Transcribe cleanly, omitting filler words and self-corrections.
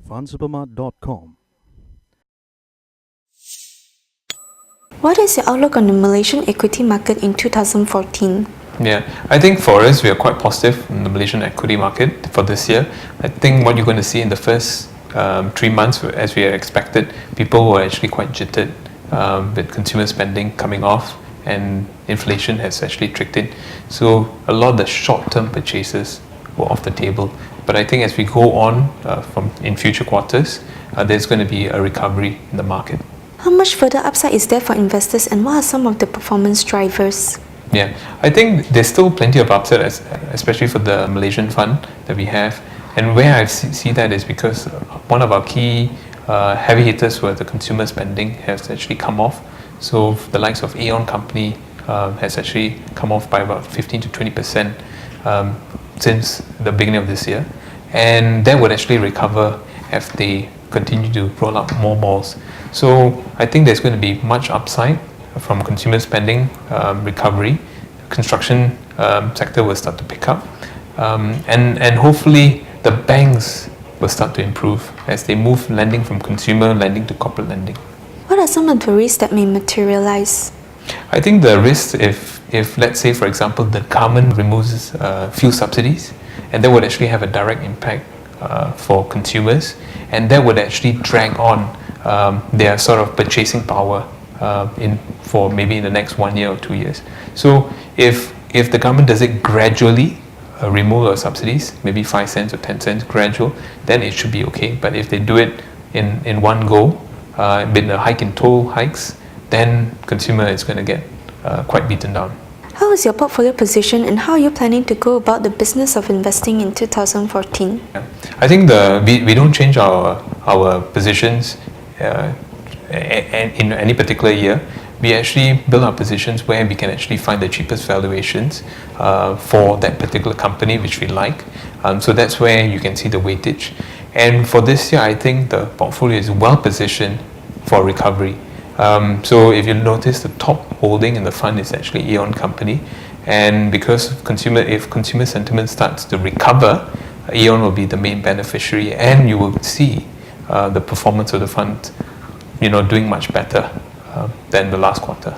fundsupermart.com. What is your outlook on the Malaysian equity market in 2014? Yeah, I think for us, we are quite positive in the Malaysian equity market for this year. I think what you're going to see in the first 3 months, as we had expected, people were actually quite jittered with consumer spending coming off, and inflation has actually tricked in. So a lot of the short-term purchases were off the table. But I think as we go on in future quarters, there's going to be a recovery in the market. How much further upside is there for investors, and what are some of the performance drivers? Yeah, I think there's still plenty of upside, especially for the Malaysian fund that we have. And where I see that is because one of our key heavy hitters were the consumer spending has actually come off. So the likes of Aeon company has actually come off by about 15 to 20% since the beginning of this year. And that would actually recover if they continue to roll out more malls. So I think there's going to be much upside from consumer spending recovery. Construction sector will start to pick up, and hopefully the banks will start to improve as they move lending from consumer lending to corporate lending. What are some of the risks that may materialize? I think the risks, if let's say for example the government removes fuel subsidies, and that would actually have a direct impact for consumers, and that would actually drag on their sort of purchasing power for maybe in the next 1 year or 2 years. So if the government does it gradually, remove our subsidies, maybe 5 cents or 10 cents gradual, then it should be okay. But if they do it in one go, with a hike in toll hikes, then consumer is going to get quite beaten down. How is your portfolio position, and how are you planning to go about the business of investing in 2014? I think we don't change our positions in any particular year. We actually build our positions where we can actually find the cheapest valuations for that particular company which we like. So that's where you can see the weightage. And for this year, I think the portfolio is well positioned for recovery. So if you notice, the top holding in the fund is actually Aeon company, and because if consumer sentiment starts to recover, Aeon will be the main beneficiary, and you will see the performance of the fund doing much better than the last quarter.